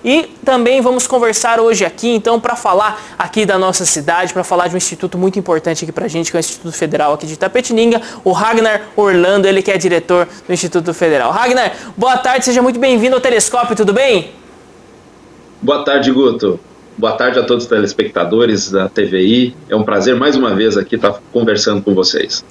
E também vamos conversar hoje aqui, então, para falar aqui da nossa cidade, para falar de um instituto muito importante aqui pra gente, que é o Instituto Federal aqui de Itapetininga, o Ragnar Orlando, ele que é diretor do Instituto Federal. Ragnar, boa tarde, seja muito bem-vindo ao Telescópio, tudo bem? Boa tarde, Guto. Boa tarde a todos os telespectadores da TVI. É um prazer mais uma vez aqui estar conversando com vocês.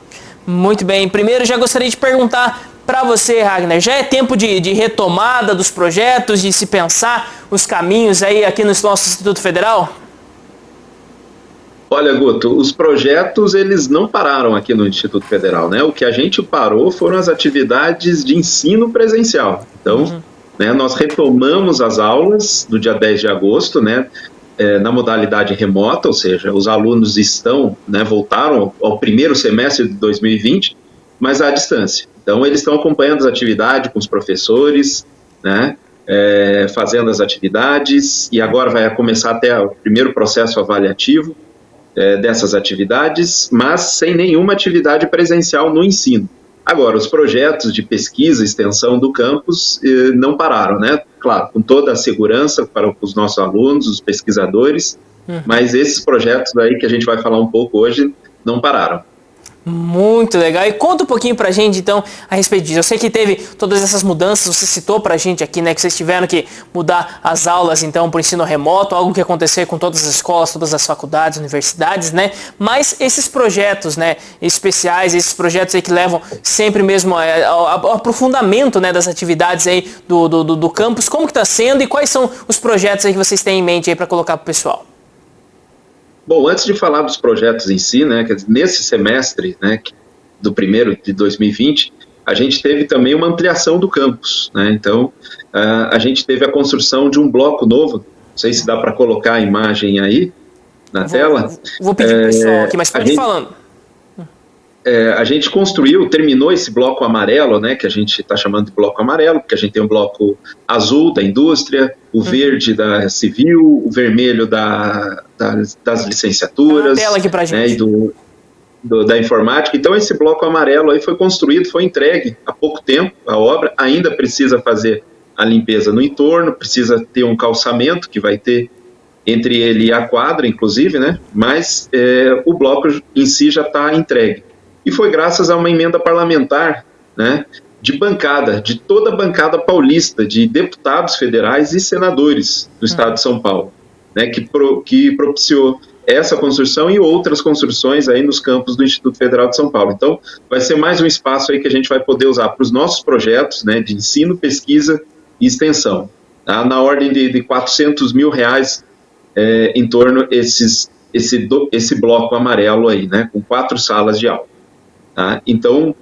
Muito bem. Primeiro, já gostaria de perguntar para você, Ragnar, já é tempo de retomada dos projetos, de se pensar os caminhos aí aqui no nosso Instituto Federal? Olha, Guto, os projetos eles não pararam aqui no Instituto Federal, né? O que a gente parou foram as atividades de ensino presencial. Então, nós retomamos as aulas no dia 10 de agosto, né? Na modalidade remota, ou seja, os alunos voltaram ao primeiro semestre de 2020, mas à distância. Então, eles estão acompanhando as atividades com os professores, né? Fazendo as atividades, e agora vai começar até o primeiro processo avaliativo dessas atividades, mas sem nenhuma atividade presencial no ensino. Agora, os projetos de pesquisa e extensão do campus não pararam, né? Claro, com toda a segurança para os nossos alunos, os pesquisadores, mas esses projetos aí que a gente vai falar um pouco hoje não pararam. Muito legal. E conta um pouquinho pra gente, então, a respeito disso. Eu sei que teve todas essas mudanças, você citou pra gente aqui, né, que vocês tiveram que mudar as aulas, então, pro ensino remoto, algo que aconteceu com todas as escolas, todas as faculdades, universidades, né? Mas esses projetos, né, especiais, esses projetos aí que levam sempre mesmo ao aprofundamento, né, das atividades aí do campus, como que tá sendo e quais são os projetos aí que vocês têm em mente aí pra colocar pro pessoal? Bom, antes de falar dos projetos em si, né, nesse semestre, né, do primeiro de 2020, a gente teve também uma ampliação do campus, né? Então, a gente teve a construção de um bloco novo, não sei se dá para colocar a imagem aí na tela. Vou pedir para o pessoal aqui, mas pode ir falando. A gente terminou esse bloco amarelo, né, que a gente está chamando de bloco amarelo, porque a gente tem um bloco azul da indústria, o verde da civil, o vermelho das licenciaturas, tela aqui pra gente. Né, e da informática. Então esse bloco amarelo aí foi construído, foi entregue há pouco tempo, a obra ainda precisa fazer a limpeza no entorno, precisa ter um calçamento que vai ter entre ele e a quadra, inclusive, né, mas o bloco em si já está entregue. E foi graças a uma emenda parlamentar, né, de toda a bancada paulista, de deputados federais e senadores do estado de São Paulo, né, que propiciou essa construção e outras construções aí nos campos do Instituto Federal de São Paulo. Então, vai ser mais um espaço aí que a gente vai poder usar para os nossos projetos, né, de ensino, pesquisa e extensão, tá? Na ordem de R$400 mil em torno esse bloco amarelo aí, né, com 4 salas de aula. Tá? Então,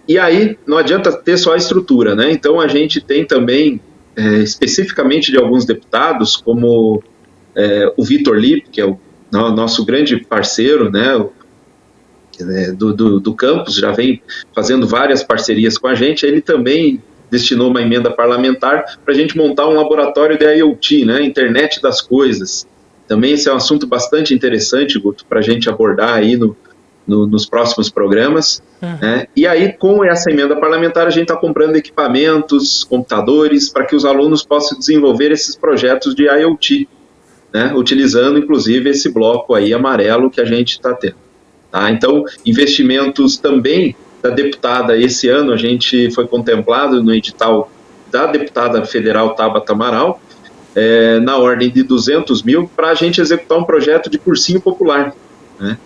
e aí não adianta ter só a estrutura, né? Então a gente tem também, especificamente de alguns deputados, como o Vitor Lippe, que é o nosso grande parceiro, né, do campus, já vem fazendo várias parcerias com a gente. Ele também destinou uma emenda parlamentar para a gente montar um laboratório de IoT, né, Internet das Coisas. Também esse é um assunto bastante interessante, Guto, para a gente abordar aí nos próximos programas, né? E aí, com essa emenda parlamentar, a gente está comprando equipamentos, computadores, para que os alunos possam desenvolver esses projetos de IoT, né? Utilizando, inclusive, esse bloco aí amarelo que a gente está tendo. Tá? Então, investimentos também da deputada, esse ano a gente foi contemplado no edital da deputada federal Tabata Amaral, na ordem de 200 mil, para a gente executar um projeto de cursinho popular, né?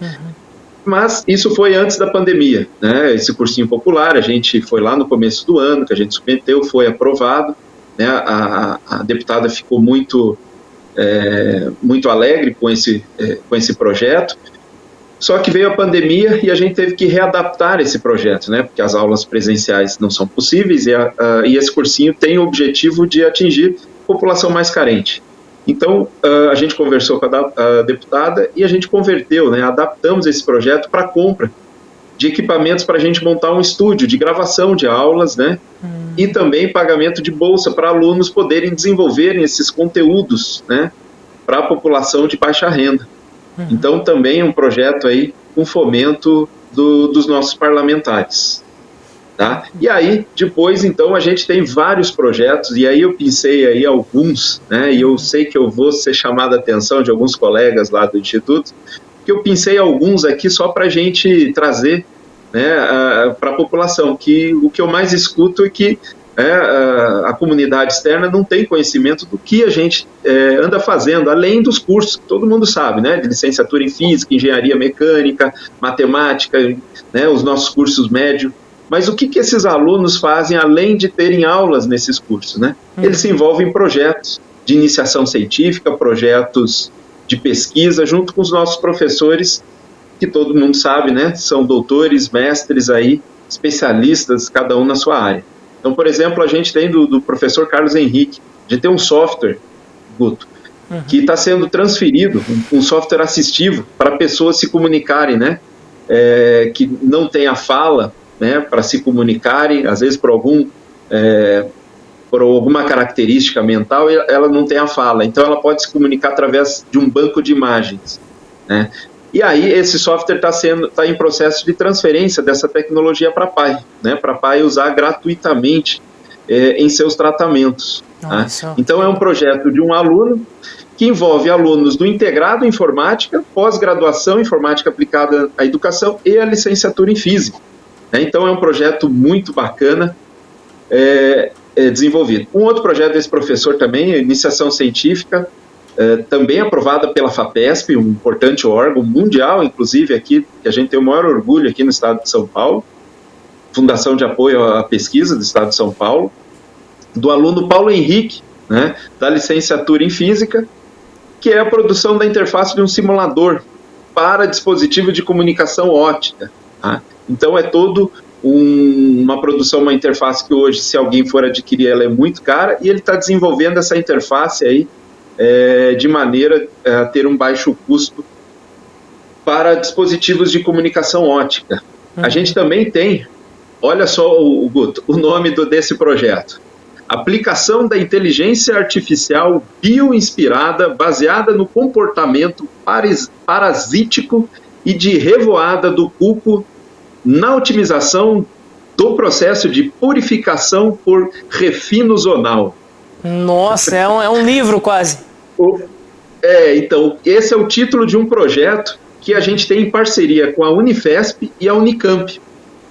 Mas isso foi antes da pandemia, né? Esse cursinho popular, a gente foi lá no começo do ano, que a gente submeteu, foi aprovado, né? A deputada ficou muito alegre com esse projeto, só que veio a pandemia e a gente teve que readaptar esse projeto, né? Porque as aulas presenciais não são possíveis e esse cursinho tem o objetivo de atingir a população mais carente. Então, a gente conversou com a deputada e a gente converteu, né, adaptamos esse projeto para compra de equipamentos para a gente montar um estúdio de gravação de aulas, né, e também pagamento de bolsa para alunos poderem desenvolverem esses conteúdos, né, para a população de baixa renda. Então, também é um projeto aí com fomento dos nossos parlamentares. Tá? E aí, depois, então, a gente tem vários projetos, e aí eu pensei aí alguns, né, e eu sei que eu vou ser chamado a atenção de alguns colegas lá do Instituto, que eu pensei alguns aqui só para a gente trazer, né, para a população, que o que eu mais escuto é que a comunidade externa não tem conhecimento do que a gente anda fazendo, além dos cursos que todo mundo sabe, né, de licenciatura em Física, Engenharia Mecânica, Matemática, né, os nossos cursos médios. Mas o que esses alunos fazem além de terem aulas nesses cursos, né? Eles se envolvem em projetos de iniciação científica, projetos de pesquisa, junto com os nossos professores, que todo mundo sabe, né? São doutores, mestres aí, especialistas, cada um na sua área. Então, por exemplo, a gente tem do professor Carlos Henrique, a gente tem um software, Guto, que está sendo transferido, um software assistivo para pessoas se comunicarem, né? Que não tem a fala, né, para se comunicarem, às vezes por alguma característica mental, ela não tem a fala, então ela pode se comunicar através de um banco de imagens, né? E aí esse software está em processo de transferência dessa tecnologia para a PAI, né, para a PAI usar gratuitamente em seus tratamentos. Tá? Então é um projeto de um aluno que envolve alunos do integrado em informática, pós-graduação em informática aplicada à educação e a licenciatura em física. Então é um projeto muito bacana desenvolvido. Um outro projeto desse professor também, a iniciação científica, também aprovada pela FAPESP, um importante órgão mundial, inclusive aqui, que a gente tem o maior orgulho aqui no estado de São Paulo, Fundação de Apoio à Pesquisa do estado de São Paulo, do aluno Paulo Henrique, né, da licenciatura em Física, que é a produção da interface de um simulador para dispositivo de comunicação óptica. Tá? Então é todo uma produção, uma interface que hoje, se alguém for adquirir, ela é muito cara, e ele está desenvolvendo essa interface aí de maneira a ter um baixo custo para dispositivos de comunicação óptica. A gente também tem, olha só, Guto, o nome desse projeto: Aplicação da Inteligência Artificial Bioinspirada baseada no comportamento parasítico e de revoada do cuco na otimização do processo de purificação por refino zonal. Nossa, é um livro quase. Então, esse é o título de um projeto que a gente tem em parceria com a Unifesp e a Unicamp,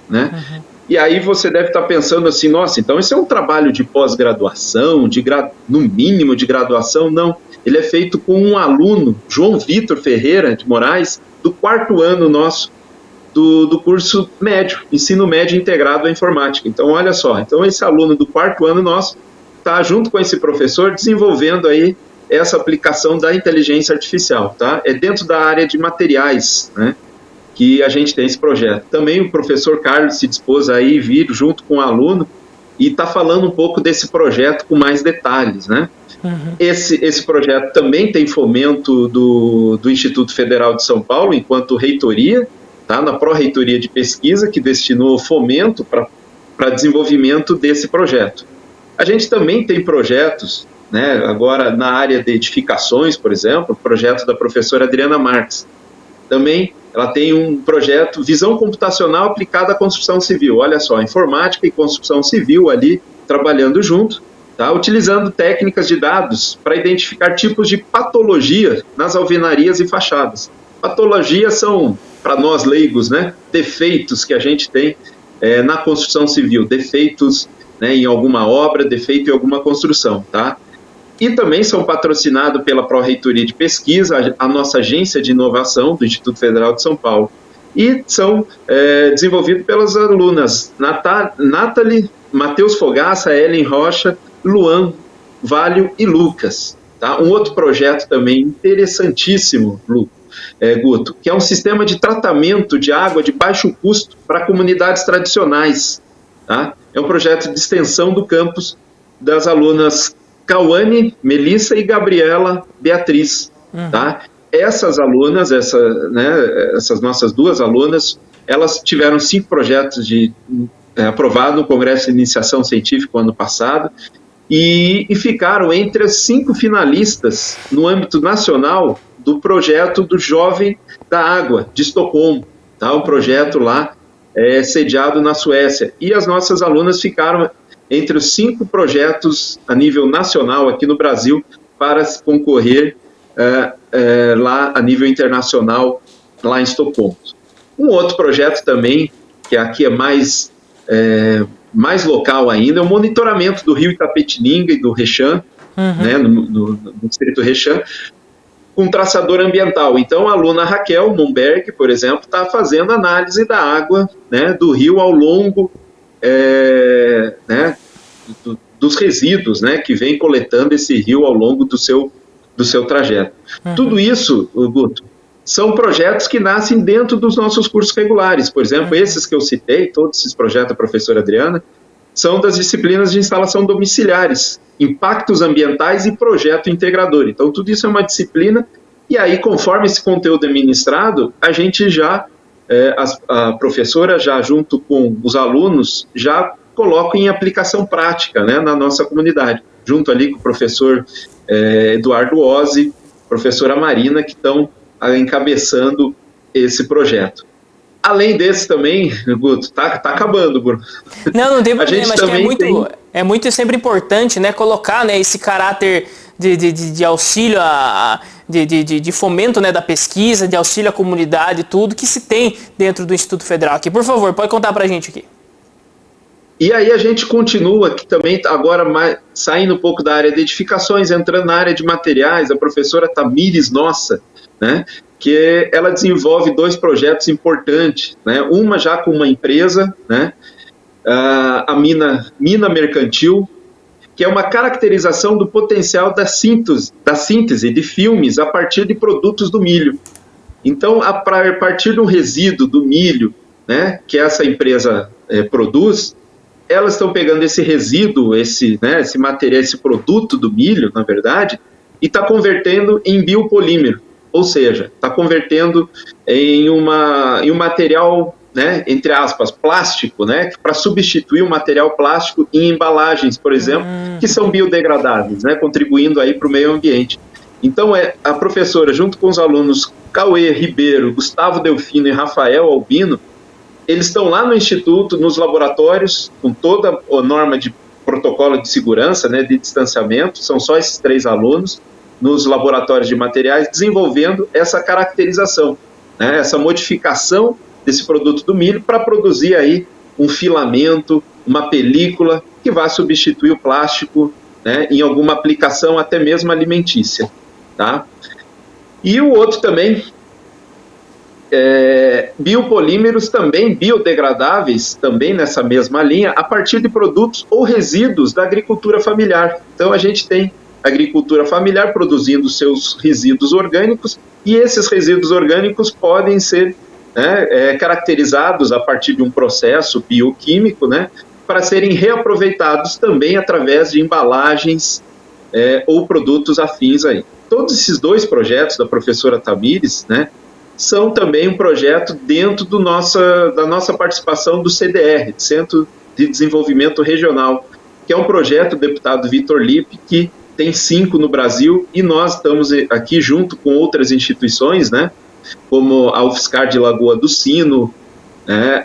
né? E aí você deve estar pensando assim, nossa, então esse é um trabalho de pós-graduação, no mínimo de graduação? Não, ele é feito com um aluno, João Vitor Ferreira de Moraes, do 4º ano nosso, do curso médio, ensino médio integrado à informática. Então, olha só, então esse aluno do 4º ano nosso está junto com esse professor desenvolvendo aí essa aplicação da inteligência artificial, tá? É dentro da área de materiais, né, que a gente tem esse projeto. Também o professor Carlos se dispôs a ir vir junto com o aluno e está falando um pouco desse projeto com mais detalhes, né? Esse projeto também tem fomento do Instituto Federal de São Paulo, enquanto reitoria, tá? Na pró-reitoria de pesquisa, que destinou fomento para desenvolvimento desse projeto. A gente também tem projetos, né, agora na área de edificações, por exemplo, o projeto da professora Adriana Marques. Também ela tem um projeto Visão Computacional aplicada à construção civil. Olha só, informática e construção civil ali trabalhando junto, tá? Utilizando técnicas de dados para identificar tipos de patologia nas alvenarias e fachadas. Patologias são, para nós leigos, né, defeitos que a gente tem na construção civil, defeitos, né, em alguma obra, defeito em alguma construção, tá? E também são patrocinados pela Pró-Reitoria de Pesquisa, a nossa agência de inovação do Instituto Federal de São Paulo. E são desenvolvidos pelas alunas Nathalie, Matheus Fogaça, Ellen Rocha, Luan Valho e Lucas. Tá? Um outro projeto também interessantíssimo, Guto, que é um sistema de tratamento de água de baixo custo para comunidades tradicionais. Tá? É um projeto de extensão do campus das alunas Cauane, Melissa e Gabriela Beatriz. Tá? Essas alunas, essas nossas duas alunas, elas tiveram 5 projetos aprovados no Congresso de Iniciação Científica ano passado e ficaram entre as 5 finalistas no âmbito nacional do projeto do Jovem da Água, de Estocolmo. Tá? Um projeto lá sediado na Suécia. E as nossas alunas ficaram entre os 5 projetos a nível nacional aqui no Brasil para concorrer lá a nível internacional, lá em Estocolmo. Um outro projeto também, que aqui é mais local ainda, é o monitoramento do rio Itapetininga e do Rechã, né, no distrito Rechã, com traçador ambiental. Então, a aluna Raquel Momberg, por exemplo, está fazendo análise da água, né, do rio ao longo né, dos resíduos, né, que vem coletando esse rio ao longo do seu trajeto. Tudo isso, Guto, são projetos que nascem dentro dos nossos cursos regulares. Por exemplo, esses que eu citei, todos esses projetos da professora Adriana, são das disciplinas de instalação domiciliares, impactos ambientais e projeto integrador. Então, tudo isso é uma disciplina, e aí, conforme esse conteúdo é ministrado, a gente já, a professora já junto com os alunos, já coloca em aplicação prática, né, na nossa comunidade, junto ali com o professor Eduardo Ozzi, professora Marina, que estão encabeçando esse projeto. Além desse também, Guto, tá acabando, Bruno. Não tem problema, acho que é muito sempre importante, né, colocar, né, esse caráter de auxílio, de fomento, né, da pesquisa, de auxílio à comunidade, tudo que se tem dentro do Instituto Federal aqui. Por favor, pode contar pra gente aqui. E aí a gente continua aqui também, agora saindo um pouco da área de edificações, entrando na área de materiais, a professora Tamires Nossa, né, que ela desenvolve 2 projetos importantes, né, uma já com uma empresa, né, a Mina Mercantil, que é uma caracterização do potencial da síntese de filmes a partir de produtos do milho. Então, a partir do resíduo do milho, né, que essa empresa produz, elas estão pegando esse resíduo, esse material, esse produto do milho, na verdade, e está convertendo em biopolímero. Ou seja, está convertendo em um material, né, entre aspas, plástico, né, para substituir o material plástico em embalagens, por exemplo, que são biodegradáveis, né, contribuindo aí para o meio ambiente. Então, a professora, junto com os alunos Cauê Ribeiro, Gustavo Delfino e Rafael Albino, eles estão lá no Instituto, nos laboratórios, com toda a norma de protocolo de segurança, né, de distanciamento, são só esses 3 alunos, nos laboratórios de materiais, desenvolvendo essa caracterização, né, essa modificação desse produto do milho para produzir aí um filamento, uma película que vai substituir o plástico, né, em alguma aplicação até mesmo alimentícia. Tá? E o outro também, biopolímeros também biodegradáveis, também nessa mesma linha, a partir de produtos ou resíduos da agricultura familiar. Então a gente tem agricultura familiar produzindo seus resíduos orgânicos, e esses resíduos orgânicos podem ser, né, caracterizados a partir de um processo bioquímico, né, para serem reaproveitados também através de embalagens ou produtos afins aí. Todos esses 2 projetos da professora Tamires, né, são também um projeto dentro da nossa participação do CDR, Centro de Desenvolvimento Regional, que é um projeto do deputado Vitor Lippe, que tem 5 no Brasil, e nós estamos aqui junto com outras instituições, né, como a UFSCar de Lagoa do Sino,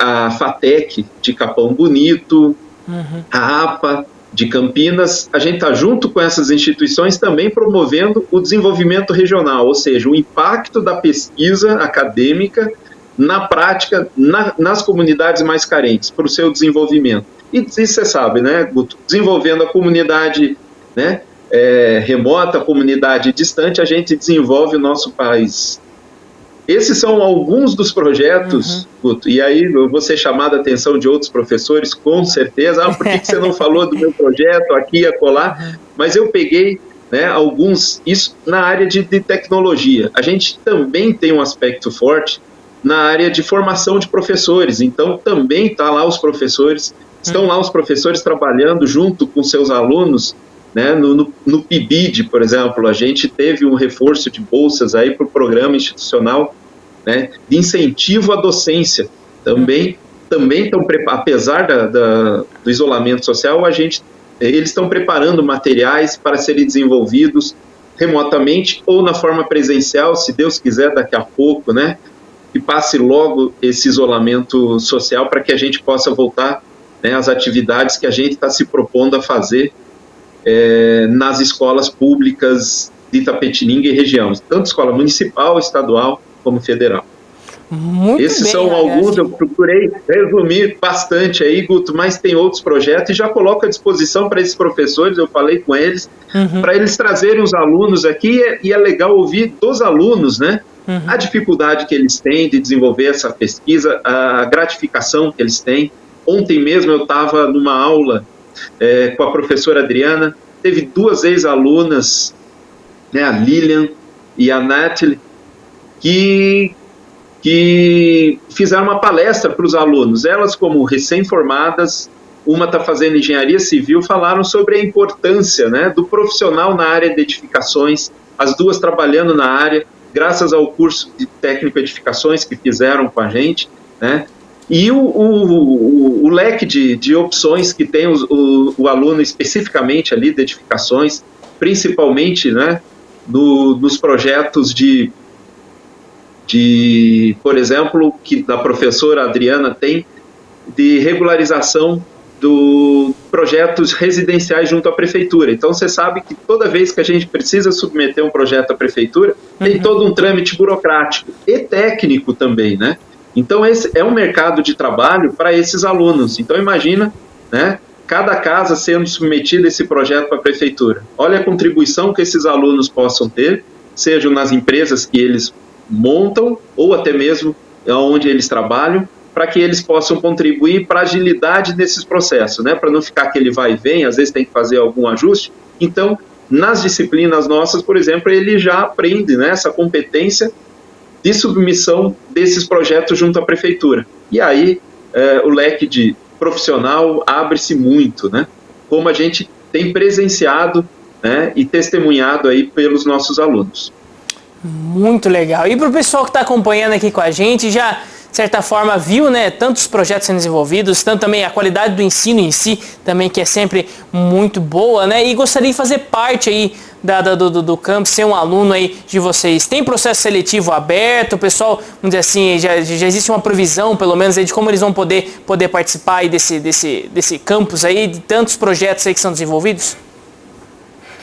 a FATEC de Capão Bonito, a APA de Campinas. A gente está junto com essas instituições também promovendo o desenvolvimento regional, ou seja, o impacto da pesquisa acadêmica na prática, nas comunidades mais carentes, para o seu desenvolvimento. E você sabe, né, Guto, desenvolvendo a comunidade, né, remota, a comunidade distante, a gente desenvolve o nosso país. Esses são alguns dos projetos, Guto, e aí eu vou ser chamado a atenção de outros professores, com certeza. Por que você não falou do meu projeto aqui e acolá? Mas eu peguei, né, alguns, isso na área de tecnologia. A gente também tem um aspecto forte na área de formação de professores, então também estão lá os professores trabalhando junto com seus alunos, né, no PIBID, por exemplo. A gente teve um reforço de bolsas aí para o programa institucional, né, de incentivo à docência. Também estão, apesar do isolamento social, eles estão preparando materiais para serem desenvolvidos remotamente ou na forma presencial, se Deus quiser, daqui a pouco, né, que passe logo esse isolamento social para que a gente possa voltar, né, às atividades que a gente está se propondo a fazer nas escolas públicas de Itapetininga e região, tanto escola municipal, estadual como federal. Muito Esses bem, são alguns, eu procurei resumir bastante aí, Guto, mas tem outros projetos e já coloco à disposição para esses professores, eu falei com eles, para eles trazerem os alunos aqui, e é legal ouvir dos alunos, né, a dificuldade que eles têm de desenvolver essa pesquisa, a gratificação que eles têm. Ontem mesmo eu estava numa aula com a professora Adriana, teve 2 ex-alunas, né, a Lilian e a Natalie, que fizeram uma palestra para os alunos. Elas, como recém-formadas, uma está fazendo engenharia civil, falaram sobre a importância, né, do profissional na área de edificações, as 2 trabalhando na área, graças ao curso de técnico edificações que fizeram com a gente, né, e o leque de opções que tem o aluno especificamente ali de edificações, principalmente, né, nos projetos por exemplo, que a professora Adriana tem, de regularização dos projetos residenciais junto à prefeitura. Então, você sabe que toda vez que a gente precisa submeter um projeto à prefeitura, tem todo um trâmite burocrático e técnico também, né? Então, esse é um mercado de trabalho para esses alunos. Então, imagina, né, cada casa sendo submetida esse projeto para a prefeitura. Olha a contribuição que esses alunos possam ter, sejam nas empresas que eles montam, ou até mesmo onde eles trabalham, para que eles possam contribuir para a agilidade desses processos, né? Para não ficar aquele vai e vem, às vezes tem que fazer algum ajuste. Então, nas disciplinas nossas, por exemplo, ele já aprende, né, essa competência de submissão desses projetos junto à prefeitura. E aí, o leque de profissional abre-se muito, né? Como a gente tem presenciado, né, e testemunhado aí pelos nossos alunos. Muito legal. E para o pessoal que está acompanhando aqui com a gente, já de certa forma viu, né, tantos projetos sendo desenvolvidos, tanto também a qualidade do ensino em si, também que é sempre muito boa, né, e gostaria de fazer parte aí do campus, ser um aluno aí de vocês. Tem processo seletivo aberto, o pessoal, vamos dizer assim, já existe uma previsão, pelo menos, aí, de como eles vão poder participar aí desse campus aí, de tantos projetos aí que são desenvolvidos?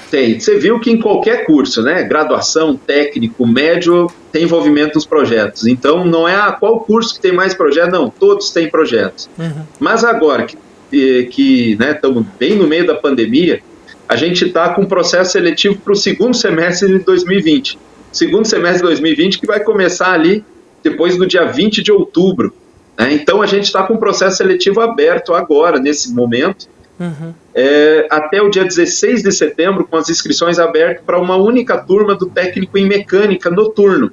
Tem. Você viu que em qualquer curso, né, graduação, técnico, médio, tem envolvimento nos projetos. Então, não é qual curso que tem mais projetos, não, todos têm projetos. Mas agora que né, estamos bem no meio da pandemia, a gente está com um processo seletivo para o segundo semestre de 2020. Segundo semestre de 2020 que vai começar ali depois do dia 20 de outubro. Né? Então, a gente está com um processo seletivo aberto agora, nesse momento, até o dia 16 de setembro, com as inscrições abertas para uma única turma do técnico em mecânica noturno.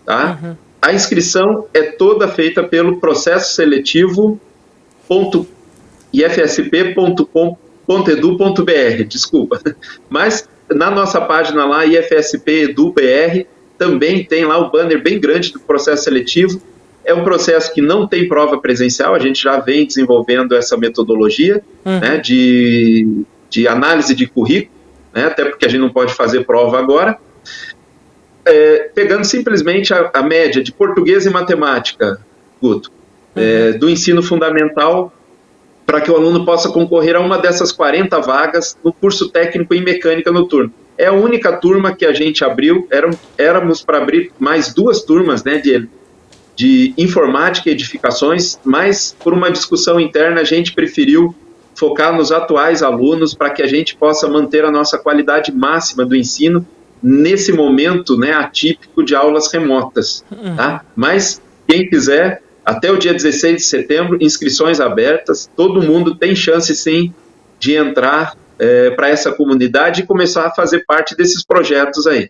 Tá? A inscrição é toda feita pelo processo seletivo.ifsp.com.edu.br, desculpa. Mas na nossa página lá, IFSP.edu.br, também tem lá o banner bem grande do processo seletivo. É um processo que não tem prova presencial, a gente já vem desenvolvendo essa metodologia, né, de análise de currículo, né, até porque a gente não pode fazer prova agora, pegando simplesmente a média de português e matemática, Guto, do ensino fundamental, para que o aluno possa concorrer a uma dessas 40 vagas no curso técnico em mecânica noturno. É a única turma que a gente abriu, éramos para abrir mais 2 turmas, né, de informática e edificações, mas por uma discussão interna a gente preferiu focar nos atuais alunos para que a gente possa manter a nossa qualidade máxima do ensino nesse momento, né, atípico de aulas remotas. Tá? Mas quem quiser, até o dia 16 de setembro, inscrições abertas, todo mundo tem chance sim de entrar para essa comunidade e começar a fazer parte desses projetos aí.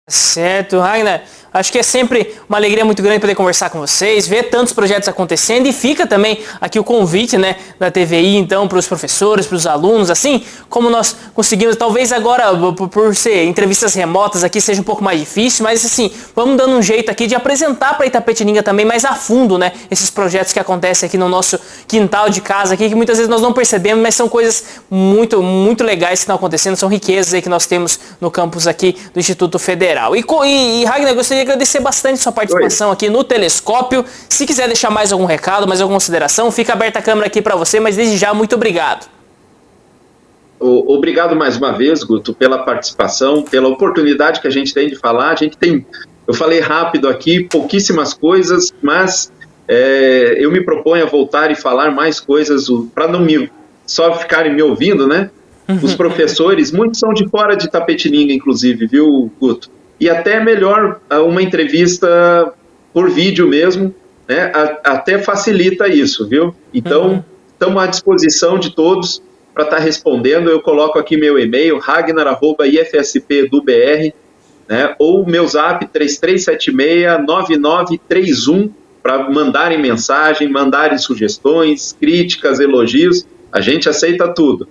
Certo, Ragnar. Acho que é sempre uma alegria muito grande poder conversar com vocês, ver tantos projetos acontecendo, e fica também aqui o convite, né, da TVI, então, para os professores, para os alunos, assim como nós conseguimos, talvez agora, por ser entrevistas remotas aqui, seja um pouco mais difícil, mas assim, vamos dando um jeito aqui de apresentar para Itapetininga também mais a fundo, né, esses projetos que acontecem aqui no nosso quintal de casa aqui, que muitas vezes nós não percebemos, mas são coisas muito, muito legais que estão acontecendo, são riquezas aí que nós temos no campus aqui do Instituto Federal. Federal. E Ragnar, eu gostaria de agradecer bastante sua participação aqui no Telescópio. Se quiser deixar mais algum recado, mais alguma consideração, fica aberta a câmera aqui para você, mas desde já, muito obrigado. Obrigado mais uma vez, Guto, pela participação, pela oportunidade que a gente tem de falar. Eu falei rápido aqui, pouquíssimas coisas, mas eu me proponho a voltar e falar mais coisas para não só ficarem me ouvindo, né? Os professores, muitos são de fora de Itapetininga, inclusive, viu, Guto? E até melhor uma entrevista por vídeo mesmo, né? Até facilita isso, viu? Então, estamos à disposição de todos para estar respondendo. Eu coloco aqui meu e-mail, ragnar@ifsp.br, né? Ou meu zap 3376-9931, para mandarem mensagem, mandarem sugestões, críticas, elogios. A gente aceita tudo.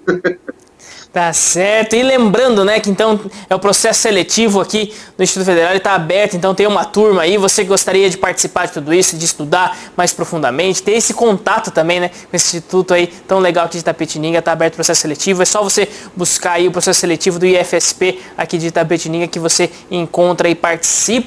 Tá certo. E lembrando, né, que então é o processo seletivo aqui no Instituto Federal, ele está aberto, então tem uma turma aí, você que gostaria de participar de tudo isso, de estudar mais profundamente, ter esse contato também, né, com esse instituto aí tão legal aqui de Itapetininga, está aberto o processo seletivo, é só você buscar aí o processo seletivo do IFSP aqui de Itapetininga que você encontra e participa.